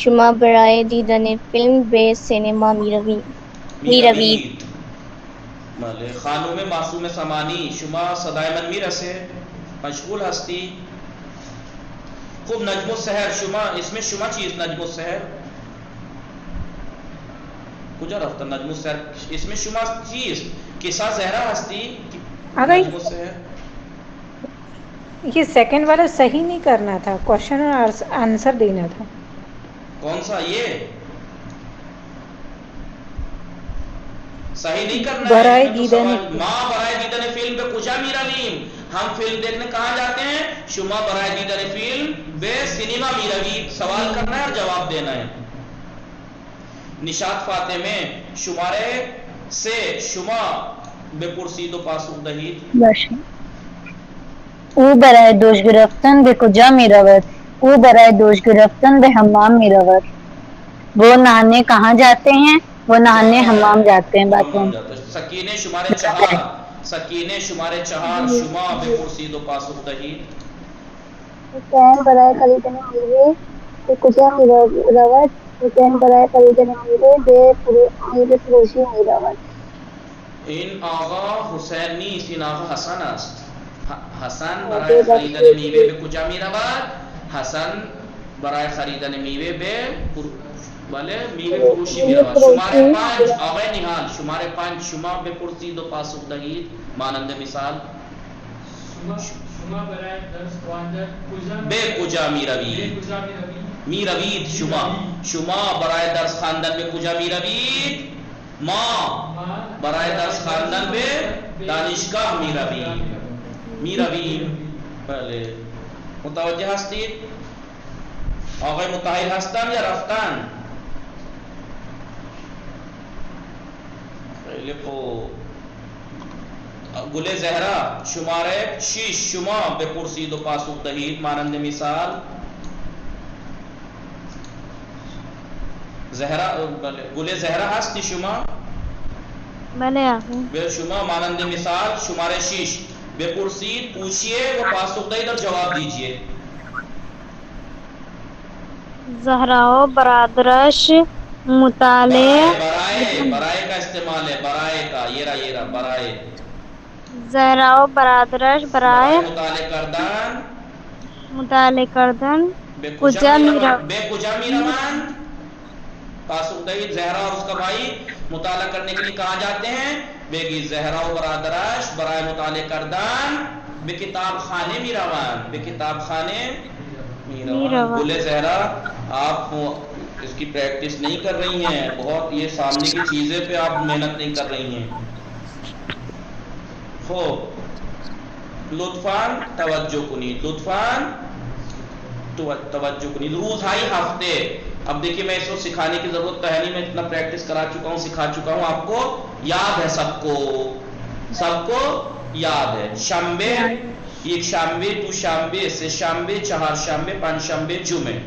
شما برای دیدن فیلم به سینما میروید. بله. خانم معصوم سمانی شما دائما میرسه مشغول هستی. خوب. نجم السحر شما اسم شما چیست؟ نجم السحر کجا رفت؟ نجم السحر اسم شما چیست؟ کسا زهرا هستی؟ آگئی نجم السحر یہ سیکنڈ والا صحیح نہیں کرنا تھا، کوشچن اور آنسر دینا تھا. کون سا؟ یہ صحیح نہیں کرنا برائے ہے. دیدن ماں برائے دیدن فلم به کجا میرویم. ہم فلم دیکھنے کہاں جاتے ہیں؟ شما برائے دیدن فلم به سینما میروید. سوال کرنا ہے اور جواب دینا ہے. نشاط فاطمه شماره 3 شما بپرسید و پاسخ دهید. باشه. او برای دوش گرفتن به کجا می رود؟ او برای دوش گرفتن به حمام می رود. وہ نہانے کہاں جاتے ہیں؟ وہ نہانے حمام جاتے ہیں. حمام جاتے ہیں. سکینه شماره 4 سکینه شماره 4 شما بپرسید و پاسخ دهید. حسین برای خریدن میوه به کجا می رود؟ حسین برای خریدن میوه به میوه فروشی می رود. این آقا حسین نیست، این آقا حسن است. حسن برای خریدن میوه به کجا می رود؟ حسن برای خریدن میوه به بله میوه فروشی می رود. شماره 5 آقای نهال شماره 5 شما بپرسید و پاسخ دهید مانند مثال. شما برای درس خواندن به کجا می روید؟ می روید. شما برای درس خواندن به کجا می روید؟ ما برای درس خواندن به دانشگاه می رویم. می رویم. بله. متوجه هستید؟ آقای متحیر هستن یا رفتن؟ خیلی خوب. گل زهرا شماره 6 شما بپرسید و پاسخ دهید مانند مثال. زهرا بله. گل زهرا هستی شما؟ بله آقا. به شما مانند مثال شماره 6 بپرسید، پوچھئے و پاسخ دهید اور جواب دیجئے. زہرا و برادرش مطالعے برائے کا استعمال ہے. برائے کا یہ رہا برائے. زہرا و برادرش برائے مطالعه کردن به کجا میروند. به کجا میروند. پاسخ دهید. زہرا اور اس کا بھائی مطالعہ کرنے کے لیے کہاں جاتے ہیں؟ بگی زہرا و برادرش برای مطالعه کردن به کتاب خانه میروند. به کتاب خانه میروند. گل زہرا آپ اس کی پریکٹس نہیں کر رہی ہیں. بہت یہ سامنے کی چیزیں پہ آپ محنت نہیں کر رہی ہیں. لطفاً توجہ کنید. لطفاً توجہ کنید. روزہائی ہفتے. اب دیکھیے میں اس کو سکھانے کی ضرورت تو ہے نہیں. میں اتنا پریکٹس کرا چکا ہوں، سکھا چکا ہوں. آپ کو یاد ہے سب کو یاد ہے. شنبے یک شنبه، دو شنبه، سه شنبه، چهار شنبه، پنج شنبه، جمعه.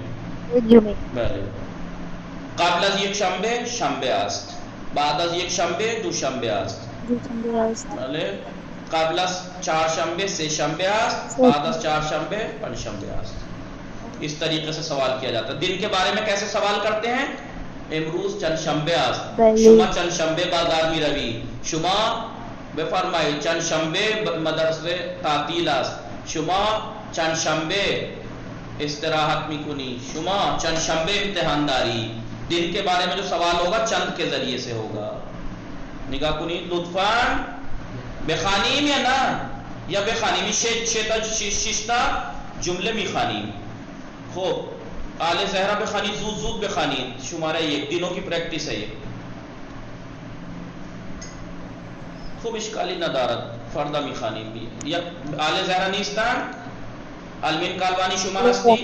بله. قبل از یک شنبه شنبه است. بعد از یک شنبه دو شنبه است. بله. قبل از چهار شنبه سه شنبه است. بعد از چهار شنبه پنج شنبه است. اس طریقے سے سوال کیا جاتا ہے. دن کے بارے میں کیسے سوال کرتے ہیں؟ امروز چند شنبه است. شما چند شنبه بازار می روی. شما بفرمایید چند شنبه مدرسه تعطیل است. شما چند شنبه استراحت میکنی. شما چند شنبه امتحان داری. دن کے بارے میں جو سوال ہوگا چند کے ذریعے سے ہوگا. نگاہ کنید لطفاً. بخانیم یا نا یا بخانیمی ششتا جمله میخوانیم. خوب آل زہرا بخوانید. زود بخوانید. شماره 1 دنوں کی پریکٹس ہے یہ. خوب اشکالی ندارد. فردا میخوانیم بھی. یا آل زہرا نیستن؟ علمین کالبانی شما هستی؟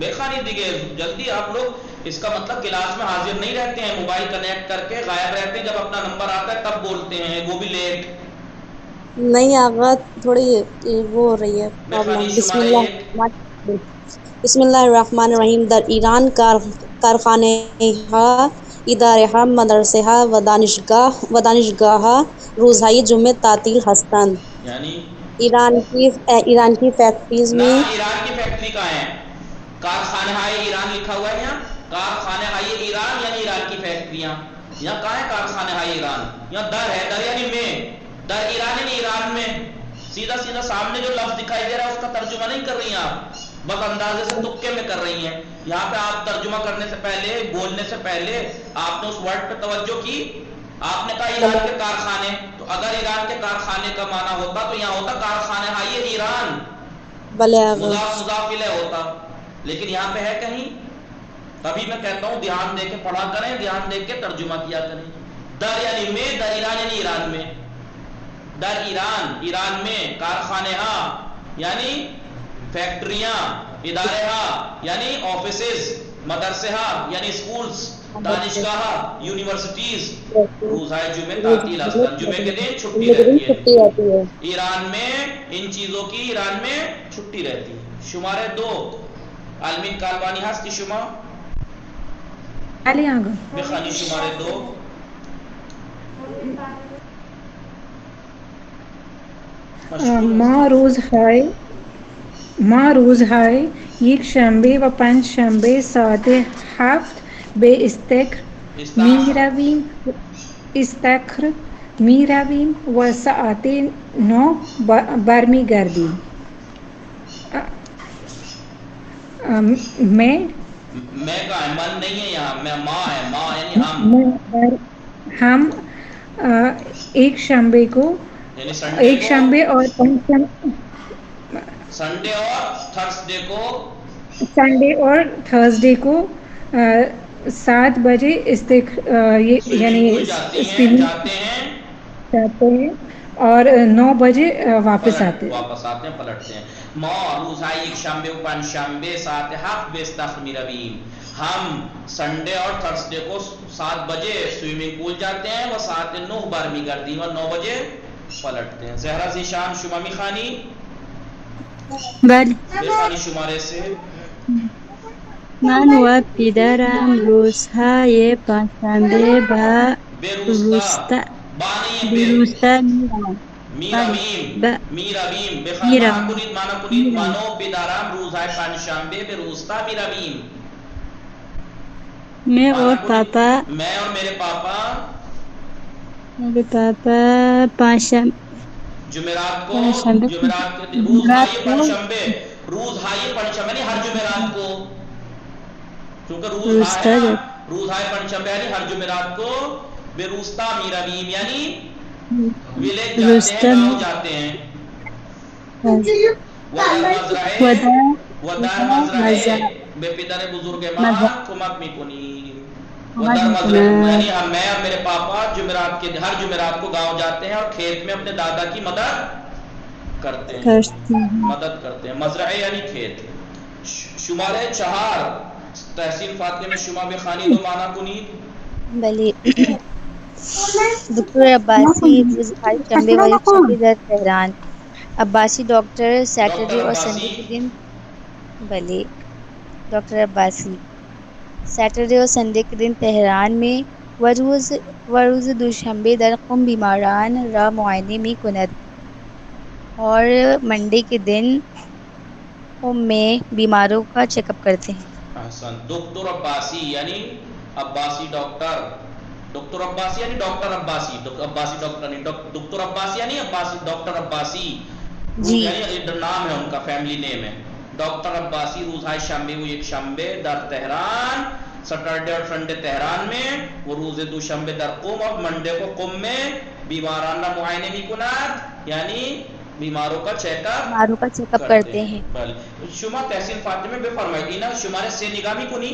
بخوانید دیگه جلدی. آپ لوگ اس کا مطلب کلاس میں حاضر نہیں رہتے ہیں، موبائل کنیکٹ کر کے غائب رہتے ہیں. جب اپنا نمبر آتا ہے تب بولتے ہیں، وہ بھی لیٹ. نہیں آغا تھوڑی وہ ہو رہی ہے پرابلم. بسم اللہ الرحمن الرحیم. در ایران کارخانه ها، اداره ها، مدرسه ها و دانشگاه ها روزهای جمعه تعطیل هستند. یعنی ایران کی فیکٹریز میں ایران کی فیکٹری کہاں ہے؟ کارخانہ ایران لکھا ہوا ہے یہاں. کارخانے ہائے ایران یعنی ایران کی فیکٹریاں. یہاں کہاں ہے کارخانے ہائے ایران؟ یہاں در ہے، در یعنی میں، در ایران یعنی ایران میں. سیدھا سیدھا سامنے جو لفظ دکھائی دے رہا ہے اس کا ترجمہ نہیں کر رہی ہیں آپ، بس اندازے سے تکے میں کر رہی ہیں. یہاں پہ آپ ترجمہ کرنے سے پہلے، بولنے سے پہلے آپ نے اس ورڈ پہ توجہ کی. آپ نے کہا ایران کے کارخانے، تو اگر ایران کے کارخانے کا معنی ہوتا تو یہاں ہوتا کارخانے ہائے ایران، مضاف مضاف الیہ ہوتا. لیکن یہاں پہ ہے کہیں؟ تبھی میں کہتا ہوں دھیان دے کے پڑھا کریں، دھیان دے کے ترجمہ کیا کریں. در یعنی میں، در ایران یعنی ایران میں، در ایران ایران میں، کارخانے ہاں یعنی فیکٹریاں، ادارے ہاں یعنی آفیسز، مدرسے ہاں یعنی اسکولز، دانشگاہ، یونیورسٹیز. روز ہے جمعے تعطیل اصلاً، جمعے کے دن چھٹی رہتی ہے ایران میں. ان چیزوں کی ایران میں چھٹی رہتی ہے. شمارے 2 عالمین کالبانی ہستی شما علی آگا بخانی شمارے 2. ما روز های یک شنبه و پنج شنبه ساعت 7 به استخر می رویم و ساعت 9 برمی گردیم. میں کا ہے، من نہیں ہے یہاں، میں ماں ہے، ماں یعنی ہم ایک شنبے کو، ایک شنبے اور سنڈے اور تھرسڈے کو، سنڈے اور تھرسڈے کو 7 بجے یعنی جاتے ہیں اور 9 بجے واپس آتے ہیں، پلٹتے ہیں. ما روز ہے یک شنبه و پنج شنبه ساعت 7 به استخر می رویم. ہم سنڈے اور تھرسڈے کو 7 بجے سوئمنگ پول جاتے ہیں و ساعت 9 برمی گردیم اور 9 بجے پلٹتے ہیں. زہرا ذیشان شما می خانی؟ بله. بخانی شماره 3. من و پدرم روزهای پنجشنبه به روستا میرویم. بخانی مانا کنید منو پدرم روزهای پنجشنبه به روستا میرویم. میں اور پاپا، میں اور میرے پاپا جمعرات کو، جمعرات کے روز ہائی پنجشنبے، روز ہائی پنجشنبے یعنی ہر جمعرات کو، کیونکہ روز ہائی پنجشنبے یعنی ہر جمعرات کو، بے روستا میرویم یعنی ولیج جاتے ہیں، گاؤں جاتے ہیں. ودار مزرعه به پدر بزرگ ما کمک میکنیم. ودار مزرعه یعنی میں اور میرے پاپا جمعرات کے، ہر جمعرات کو گاؤں جاتے ہیں اور کھیت میں اپنے دادا کی مدد کرتے ہیں. مزرعه یعنی کھیت. شمارے 4 تحصیل فاطمہ میں شما بخانی دو مانا کنید. بلی. دکتر عباسی شنبے والی چھٹی در تہران. عباسی ڈاکٹر سیٹرڈے اور سنڈے کے دن، بلی ڈاکٹر عباسی سیٹرڈے اور سنڈے کے دن تہران میں وروز دوشنبے در قم بیماران را معائنے می کند، اور منڈے کے دن قم میں بیماروں کا چیک اپ کرتے ہیں. احسن. دکتر عباسی یعنی عباسی ڈاکٹر، ڈاکٹر عباسی یعنی ڈاکٹر عباسی، عباسی ڈاکٹر نہیں، دکتر عباسی یعنی عباسی ڈاکٹر عباسی جی، یعنی نام ہے ان کا، فیملی نیم ہے. ڈاکٹر عباسی روز ہے شنبے و یک شنبے در تہران، سیٹرڈے اور سنڈے تہران میں، وہ روز دوشنبے در قم اور منڈے کو قم میں بیماران کا معائنے بھی کنات یعنی بیماروں کا چیک اپ کرتے ہیں. شما تحصیل فاطمہ بے فرمائی نا شمارے 3 نگامی کنی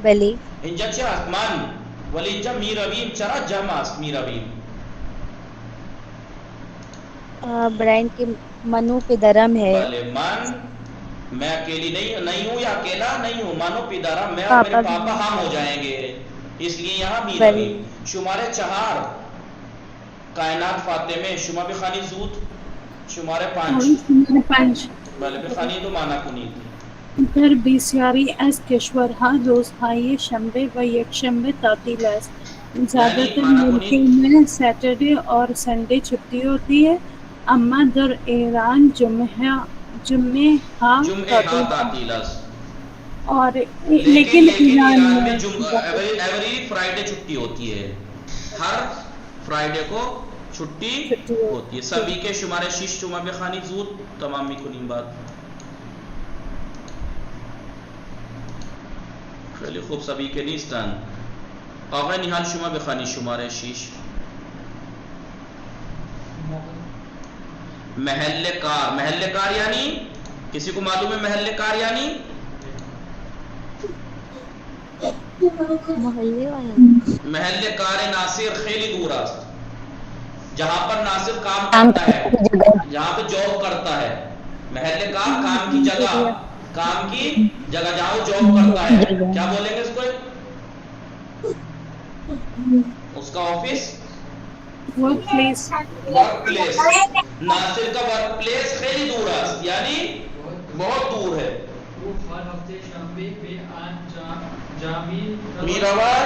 بلی. اینجا چه است؟ من ولی اینجا میرویم چرا جمع است؟ میرویم برائن کے منو پدرم ہے. بلے. میں اکیلی نہیں ہوں یا اکیلا نہیں ہوں، منو پدرم میں اور میرے پاپا ہم ہو جائیں گے، اس لیے یہاں میرویم. شمارے 4 کائنات فاطمه شما بخوانی زود. شماره 5 بله بخوانی دو معنی کنید. در بسیاری از کشورها روزهای شنبه و یکشنبه تعطیل است. زیادتر ملکوں میں سیٹرڈے اور سنڈے چھٹی ہوتی ہے، اما در ایران جمعہ تعطیل است. اور لیکن ایران میں میں ایوری فرائیڈے چھٹی ہوتی ہے، ہر فرائیڈے کو چھٹی ہوتی ہے. سبھی کے شماره 6 شما بخوانید زود تمام میکنیم. بعد خیلی خوب، سبھی کے نیستن. آقای نیحال شما بخوانید شماره 6. محل کار. محل کار یعنی کسی کو معلوم ہے محل کار یعنی؟ محل کار ناصر خیلی دور است، جہاں پر ناصر کام کرتا ہے، جہاں پہ جاب کرتا ہے. محل کار کام کی جگہ، کام کی جگہ جہاں وہ جاب کرتا ہے. کیا بولیں گے اس کو؟ اس کا office, workplace. Workplace. Nasir کا ورک پلیس خیلی دور است، یعنی بہت دور ہے. وہ ہر ہفتے شنبے پہ انجامی میرود،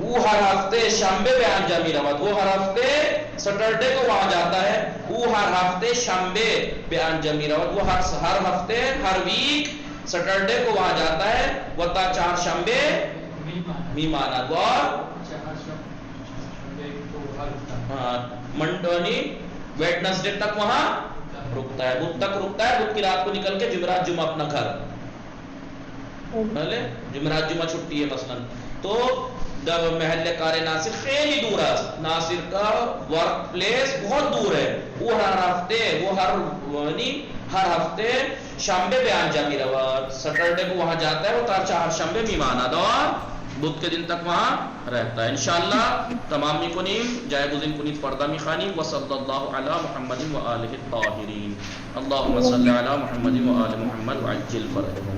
وہ ہر ہفتے شنبے پہ انجام میرود، وہ ہر ہفتے سیٹرڈے کو وہاں جاتا ہے. وہ ہر ہفتے شنبے پہ انجام میرود، وہ ہر ہفتے ہر ویک سیٹرڈے کو وہاں جاتا ہے. وہ تا 4 شنبے میماند اور منڈونی ویڈنسڈے تک وہاں رکتا ہے، بدھ تک رکتا ہے. بدھ کی رات کو نکل کے جمعرات جمعہ اپنا گھر. جمعرات جمعہ چھٹی ہے مثلا. تو محل کار ناصر خیلی دور ہے. ناصر کا ورک پلیس بہت دور ہے. وہ ہر ہفتے شنبے پہ انجام میرود، سیٹرڈے کو وہاں جاتا ہے. وہ تا 4 شنبے میماند اور بدھ کے دن تک وہاں رہتا ہے. انشاءاللہ تمام میکنیم جایگزین کنید پردہ میخوانیم. وصلی اللہ علی محمد و آلہ الطاہرین. اللہم صلی علی محمد و آل محمد وعجل فرجهم.